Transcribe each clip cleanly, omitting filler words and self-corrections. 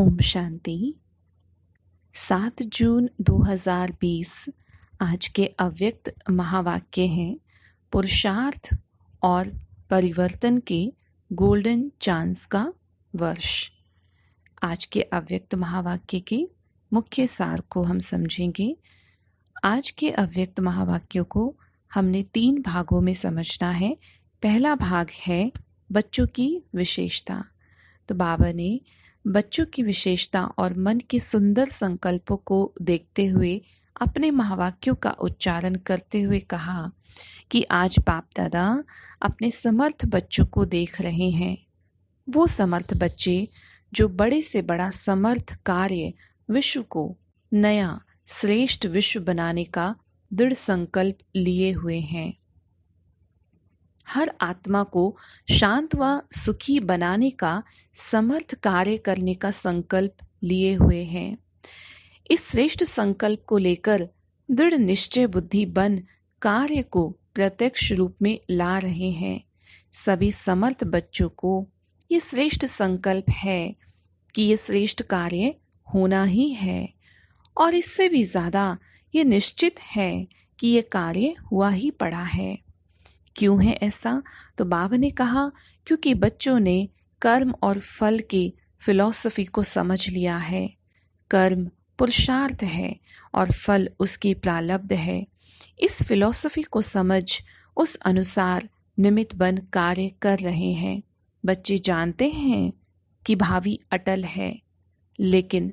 ओम शांति। 7 जून 2020 आज के अव्यक्त महावाक्य हैं पुरुषार्थ और परिवर्तन के गोल्डन चांस का वर्ष। आज के अव्यक्त महावाक्य के मुख्य सार को हम समझेंगे। आज के अव्यक्त महावाक्यों को हमने 3 भागों में समझना है। पहला भाग है बच्चों की विशेषता। तो बाबा ने बच्चों की विशेषता और मन के सुंदर संकल्पों को देखते हुए अपने महावाक्यों का उच्चारण करते हुए कहा कि आज बाप दादा अपने समर्थ बच्चों को देख रहे हैं। वो समर्थ बच्चे जो बड़े से बड़ा समर्थ कार्य विश्व को नया श्रेष्ठ विश्व बनाने का दृढ़ संकल्प लिए हुए हैं। हर आत्मा को शांत व सुखी बनाने का समर्थ कार्य करने का संकल्प लिए हुए हैं। इस श्रेष्ठ संकल्प को लेकर दृढ़ निश्चय बुद्धि बन कार्य को प्रत्यक्ष रूप में ला रहे हैं। सभी समर्थ बच्चों को ये श्रेष्ठ संकल्प है कि ये श्रेष्ठ कार्य होना ही है, और इससे भी ज्यादा ये निश्चित है कि ये कार्य हुआ ही पड़ा है। क्यों है ऐसा? तो बाबा ने कहा क्योंकि बच्चों ने कर्म और फल के फिलॉसफी को समझ लिया है। कर्म पुरुषार्थ है और फल उसकी प्रारब्ध है। इस फिलॉसफी को समझ उस अनुसार निमित्त बन कार्य कर रहे हैं। बच्चे जानते हैं कि भावी अटल है, लेकिन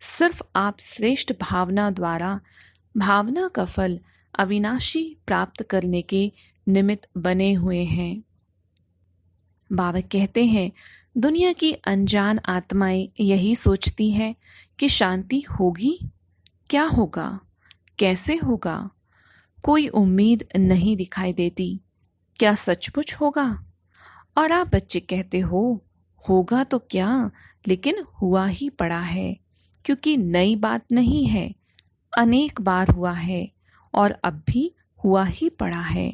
सिर्फ आप श्रेष्ठ भावना द्वारा भावना का फल अविनाशी प्राप्त करने के निमित्त बने हुए हैं। बाबा कहते हैं दुनिया की अनजान आत्माएं यही सोचती हैं कि शांति होगी, क्या होगा, कैसे होगा। कोई उम्मीद नहीं दिखाई देती, क्या सचमुच होगा? और आप बच्चे कहते हो होगा तो क्या, लेकिन हुआ ही पड़ा है, क्योंकि नई बात नहीं है, अनेक बार हुआ है और अब भी हुआ ही पड़ा है।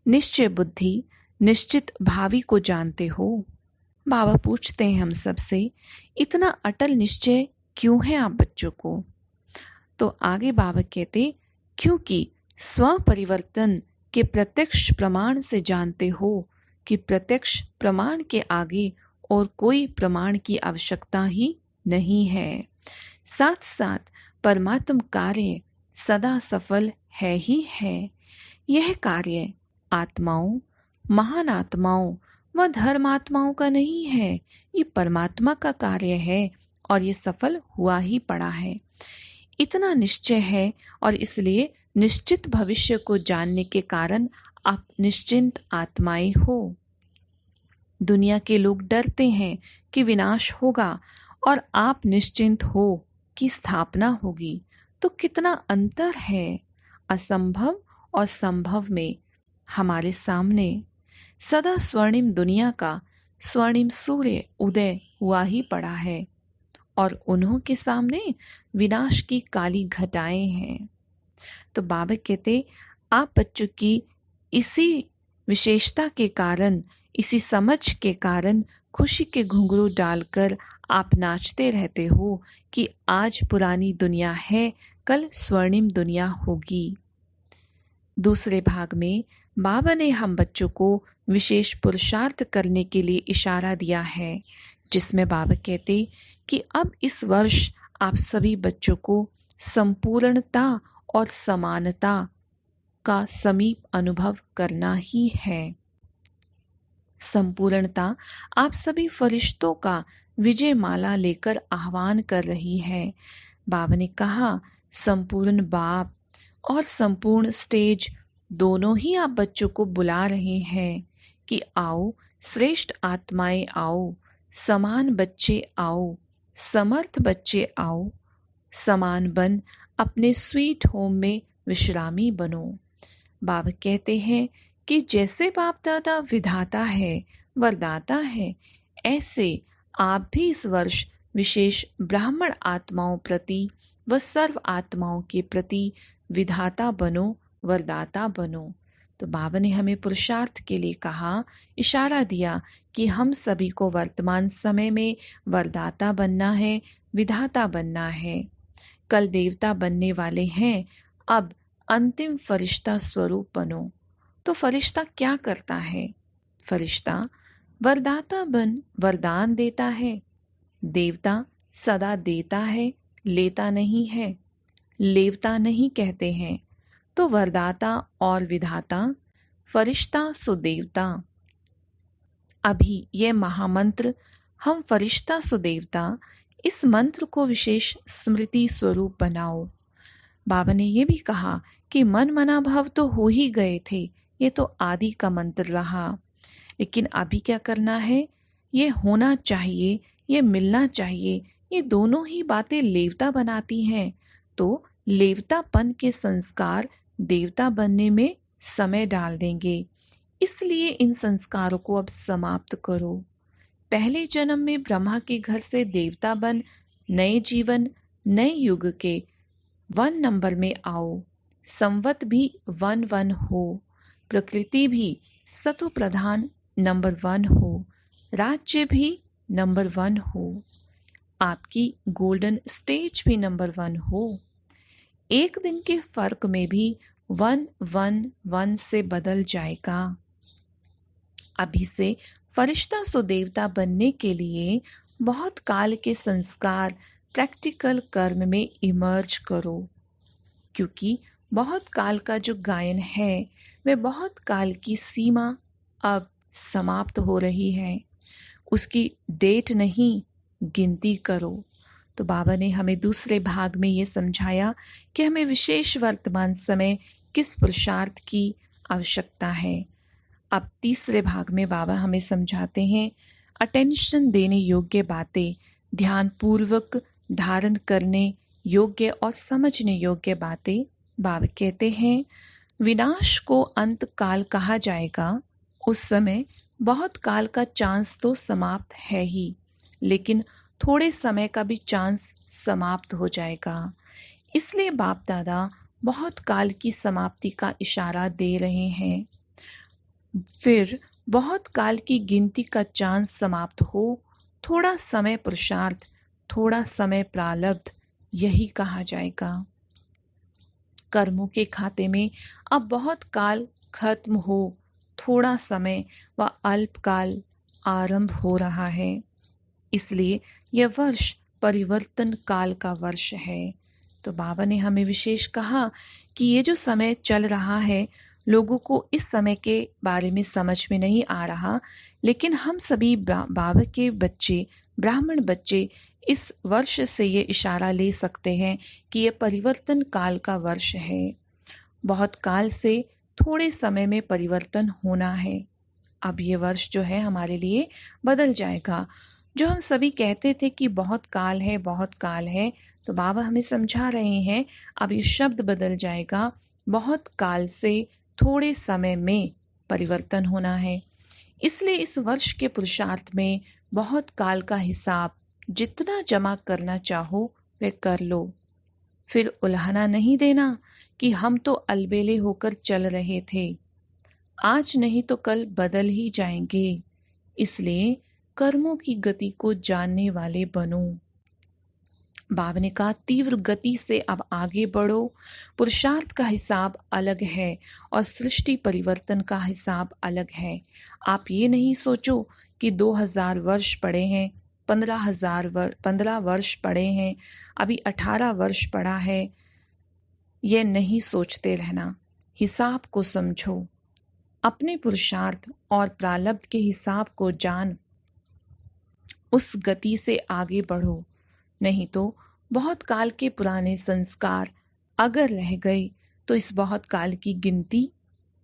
निश्चय बुद्धि निश्चित भावी को जानते हो। बाबा पूछते हैं हम सबसे इतना अटल निश्चय क्यों है आप बच्चों को? तो आगे बाबा कहते क्योंकि स्व परिवर्तन के प्रत्यक्ष प्रमाण से जानते हो कि प्रत्यक्ष प्रमाण के आगे और कोई प्रमाण की आवश्यकता ही नहीं है। साथ साथ परमात्म कार्य सदा सफल है ही है। यह कार्य आत्माओं, महान आत्माओं व धर्मात्माओं का नहीं है, ये परमात्मा का कार्य है और ये सफल हुआ ही पड़ा है। इतना निश्चय है और इसलिए निश्चित भविष्य को जानने के कारण आप निश्चिंत आत्माएं हो। दुनिया के लोग डरते हैं कि विनाश होगा और आप निश्चिंत हो कि स्थापना होगी। तो कितना अंतर है असंभव और संभव में। हमारे सामने सदा स्वर्णिम दुनिया का स्वर्णिम सूर्य उदय हुआ ही पड़ा है और उन्हों के सामने विनाश की काली घटाएं हैं। तो बाबा कहते आप बच्चों की इसी विशेषता के कारण, इसी समझ के कारण खुशी के घुंघरू डालकर आप नाचते रहते हो कि आज पुरानी दुनिया है, कल स्वर्णिम दुनिया होगी। दूसरे भाग में बाबा ने हम बच्चों को विशेष पुरुषार्थ करने के लिए इशारा दिया है, जिसमें बाबा कहते कि अब इस वर्ष आप सभी बच्चों को संपूर्णता और समानता का समीप अनुभव करना ही है। संपूर्णता आप सभी फरिश्तों का विजय माला लेकर आह्वान कर रही है। बाबा ने कहा संपूर्ण बाप और संपूर्ण स्टेज दोनों ही आप बच्चों को बुला रहे हैं कि आओ श्रेष्ठ आत्माएं आओ, समान बच्चे आओ, समर्थ बच्चे आओ, समान बन अपने स्वीट होम में विश्रामी बनो। बाबा कहते हैं कि जैसे बाप दादा विधाता है, वरदाता है, ऐसे आप भी इस वर्ष विशेष ब्राह्मण आत्माओं प्रति व सर्व आत्माओं के प्रति विधाता बनो, वरदाता बनो। तो बाबा ने हमें पुरुषार्थ के लिए कहा, इशारा दिया कि हम सभी को वर्तमान समय में वरदाता बनना है, विधाता बनना है। कल देवता बनने वाले हैं, अब अंतिम फरिश्ता स्वरूप बनो। तो फरिश्ता क्या करता है? फरिश्ता वरदाता बन वरदान देता है। देवता सदा देता है, लेता नहीं है, लेवता नहीं कहते हैं। तो वरदाता और विधाता, फरिश्ता सो देवता। अभी ये महामंत्र हम फरिश्ता सो देवता, इस मंत्र को विशेष स्मृति स्वरूप बनाओ। बाबा ने ये भी कहा कि मन मना भाव तो हो ही गए थे, ये तो आदि का मंत्र रहा, लेकिन अभी क्या करना है? ये होना चाहिए, ये मिलना चाहिए, ये दोनों ही बातें लेवता बनाती हैं। तो लेवतापन के संस्कार देवता बनने में समय डाल देंगे, इसलिए इन संस्कारों को अब समाप्त करो। पहले जन्म में ब्रह्मा के घर से देवता बन नए जीवन, नए युग के 1 नंबर में आओ। संवत भी 1 हो, प्रकृति भी सतो प्रधान नंबर 1 हो, राज्य भी नंबर 1 हो, आपकी गोल्डन स्टेज भी नंबर 1 हो। एक दिन के फर्क में भी 111 से बदल जाएगा। अभी से फरिश्ता सो देवता बनने के लिए बहुत काल के संस्कार प्रैक्टिकल कर्म में इमर्ज करो, क्योंकि बहुत काल का जो गायन है वह बहुत काल की सीमा अब समाप्त हो रही है, उसकी डेट नहीं गिनती करो। तो बाबा ने हमें दूसरे भाग में ये समझाया कि हमें विशेष वर्तमान समय किस पुरुषार्थ की आवश्यकता है। अब तीसरे भाग में बाबा हमें समझाते हैं अटेंशन देने योग्य बातें, ध्यान पूर्वक धारण करने योग्य और समझने योग्य बातें। बाबा कहते हैं विनाश को अंत काल कहा जाएगा, उस समय बहुत काल का चांस तो समाप्त है ही, लेकिन थोड़े समय का भी चांस समाप्त हो जाएगा। इसलिए बाप दादा बहुत काल की समाप्ति का इशारा दे रहे हैं। फिर बहुत काल की गिनती का चांस समाप्त हो, थोड़ा समय पुरुषार्थ, थोड़ा समय प्रारब्ध, यही कहा जाएगा। कर्मों के खाते में अब बहुत काल खत्म हो, थोड़ा समय व अल्पकाल आरंभ हो रहा है। इसलिए यह वर्ष परिवर्तन काल का वर्ष है। तो बाबा ने हमें विशेष कहा कि ये जो समय चल रहा है, लोगों को इस समय के बारे में समझ में नहीं आ रहा, लेकिन हम सभी बाबा के बच्चे, ब्राह्मण बच्चे इस वर्ष से ये इशारा ले सकते हैं कि ये परिवर्तन काल का वर्ष है। बहुत काल से थोड़े समय में परिवर्तन होना है। अब ये वर्ष जो है हमारे लिए बदल जाएगा। जो हम सभी कहते थे कि बहुत काल है, बहुत काल है, तो बाबा हमें समझा रहे हैं अब ये शब्द बदल जाएगा। बहुत काल से थोड़े समय में परिवर्तन होना है। इसलिए इस वर्ष के पुरुषार्थ में बहुत काल का हिसाब जितना जमा करना चाहो वह कर लो। फिर उल्हाना नहीं देना कि हम तो अलबेले होकर चल रहे थे, आज नहीं तो कल बदल ही जाएंगे। इसलिए कर्मों की गति को जानने वाले बनो। बाबा ने कहा तीव्र गति से अब आगे बढ़ो। पुरुषार्थ का हिसाब अलग है और सृष्टि परिवर्तन का हिसाब अलग है। आप ये नहीं सोचो कि 2000 वर्ष पड़े हैं, 15 वर्ष पड़े हैं, अभी 18 वर्ष पड़ा है। ये नहीं सोचते रहना, हिसाब को समझो, अपने पुरुषार्थ और प्रारब्ध के हिसाब को जान, उस गति से आगे बढ़ो। नहीं तो बहुत काल के पुराने संस्कार अगर रह गए तो इस बहुत काल की गिनती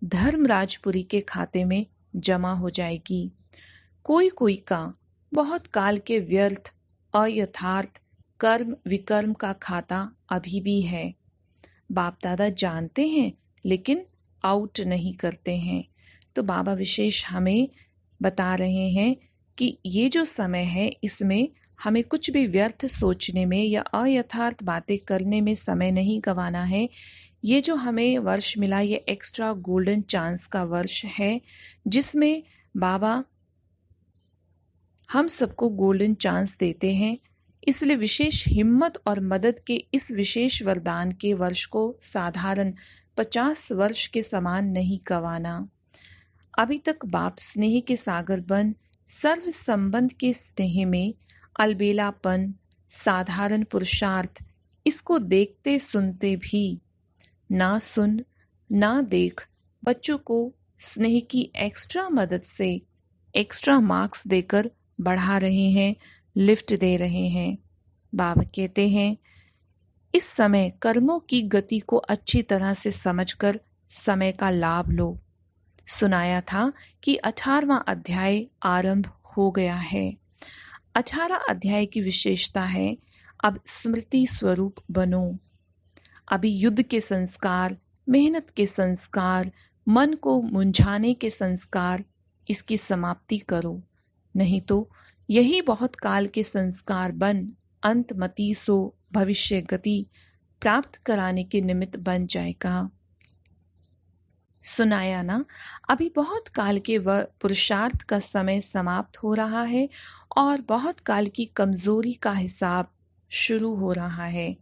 धर्मराजपुरी के खाते में जमा हो जाएगी। कोई कोई का बहुत काल के व्यर्थ अयथार्थ कर्म विकर्म का खाता अभी भी है। बाप दादा जानते हैं लेकिन आउट नहीं करते हैं। तो बाबा विशेष हमें बता रहे हैं कि ये जो समय है इसमें हमें कुछ भी व्यर्थ सोचने में या अयथार्थ बातें करने में समय नहीं गंवाना है। ये जो हमें वर्ष मिला ये एक्स्ट्रा गोल्डन चांस का वर्ष है, जिसमें बाबा हम सबको गोल्डन चांस देते हैं। इसलिए विशेष हिम्मत और मदद के इस विशेष वरदान के वर्ष को साधारण 50 वर्ष के समान नहीं गंवाना। अभी तक बाप स्नेह के सागर बन सर्व संबंध के स्नेह में अलबेलापन, साधारण पुरुषार्थ, इसको देखते सुनते भी ना सुन ना देख बच्चों को स्नेह की एक्स्ट्रा मदद से एक्स्ट्रा मार्क्स देकर बढ़ा रहे हैं, लिफ्ट दे रहे हैं। बाबा कहते हैं इस समय कर्मों की गति को अच्छी तरह से समझकर समय का लाभ लो। सुनाया था कि 18वां अध्याय आरंभ हो गया है। 18 अध्याय की विशेषता है अब स्मृति स्वरूप बनो। अभी युद्ध के संस्कार, मेहनत के संस्कार, मन को मुंझाने के संस्कार, इसकी समाप्ति करो, नहीं तो यही बहुत काल के संस्कार बन अंतमति सो भविष्य गति प्राप्त कराने के निमित्त बन जाएगा। सुनाया ना, अभी बहुत काल के वह पुरुषार्थ का समय समाप्त हो रहा है और बहुत काल की कमजोरी का हिसाब शुरू हो रहा है।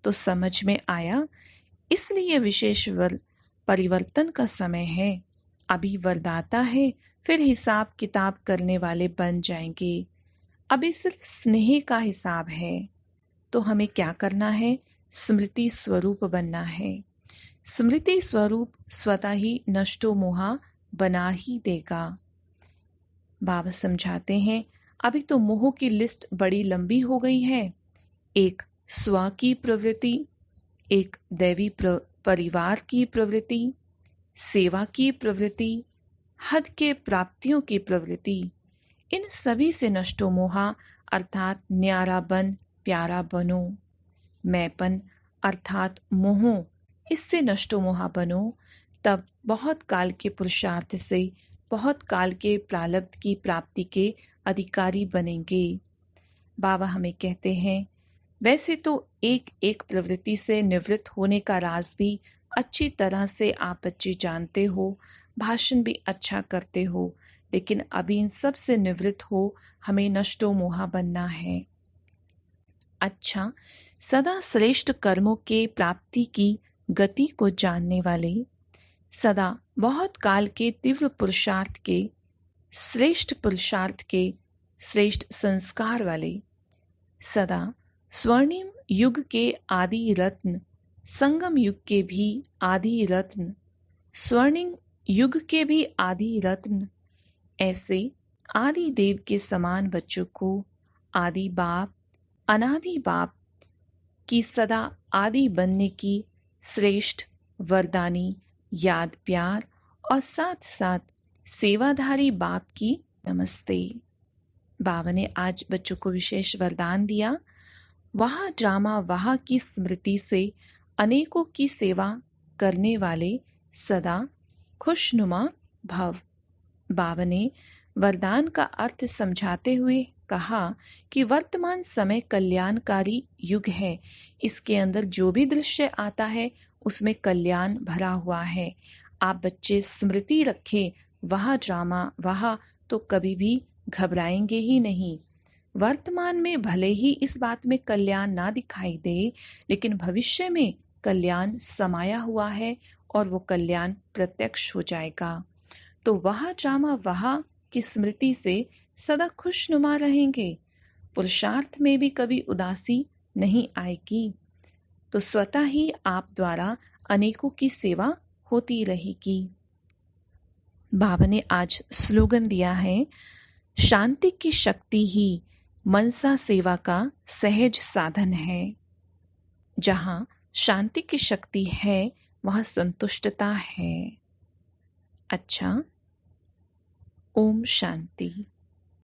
तो समझ में आया, इसलिए विशेष परिवर्तन का समय है। अभी वरदाता है, फिर हिसाब किताब करने वाले बन जाएंगे। अभी सिर्फ स्नेह का हिसाब है। तो हमें क्या करना है? स्मृति स्वरूप बनना है। स्मृति स्वरूप स्वतः ही नष्टो मोहा बना ही देगा। बाबा समझाते हैं अभी तो मोह की लिस्ट बड़ी लंबी हो गई है। एक स्व की प्रवृत्ति, एक दैवी परिवार की प्रवृत्ति, सेवा की प्रवृत्ति, हद के प्राप्तियों की प्रवृत्ति, इन सभी से नष्टो मोहा अर्थात न्यारा बन प्यारा बनो। मैंपन अर्थात मोह, इससे नष्टो मोहा बनो। तब बहुत काल के पुरुषार्थ से बहुत काल के प्रारब्ध की प्राप्ति के अधिकारी बनेंगे। बाबा हमें कहते हैं वैसे तो एक एक प्रवृत्ति से निवृत्त होने का राज भी अच्छी तरह से आप बच्चे जानते हो, भाषण भी अच्छा करते हो, लेकिन अभी इन सब से निवृत्त हो हमें नष्टो मोहा बनना है। अच्छा, सदा श्रेष्ठ कर्मों के प्राप्ति की गति को जानने वाले, सदा बहुत काल के तीव्र पुरुषार्थ के, श्रेष्ठ पुरुषार्थ के श्रेष्ठ संस्कार वाले, सदा स्वर्णिम युग के आदि रत्न, संगम युग के भी आदि रत्न, स्वर्णिम युग के भी आदि रत्न, ऐसे आदि देव के समान बच्चों को आदि बाप, अनादि बाप की सदा आदि बनने की श्रेष्ठ वरदानी याद प्यार और साथ साथ सेवाधारी बाप की नमस्ते। बाबा ने आज बच्चों को विशेष वरदान दिया, वह ड्रामा वह की स्मृति से अनेकों की सेवा करने वाले सदा खुशनुमा भव। बाबा ने वरदान का अर्थ समझाते हुए कहा कि वर्तमान समय कल्याणकारी युग है। इसके अंदर जो भी दृश्य आता है उसमें कल्याण भरा हुआ है। आप बच्चे स्मृति रखें वह ड्रामा वह, तो कभी भी घबराएंगे ही नहीं। वर्तमान में भले ही इस बात में कल्याण ना दिखाई दे, लेकिन भविष्य में कल्याण समाया हुआ है और वो कल्याण प्रत्यक्ष हो जाएगा। तो वह ड्रामा वह की स्मृति से सदा खुशनुमा रहेंगे। पुरुषार्थ में भी कभी उदासी नहीं आएगी। तो स्वतः ही आप द्वारा अनेकों की सेवा होती रहेगी। बाबा ने आज स्लोगन दिया है, शांति की शक्ति ही मनसा सेवा का सहज साधन है। जहाँ शांति की शक्ति है वहाँ संतुष्टता है। अच्छा, ओम शांति।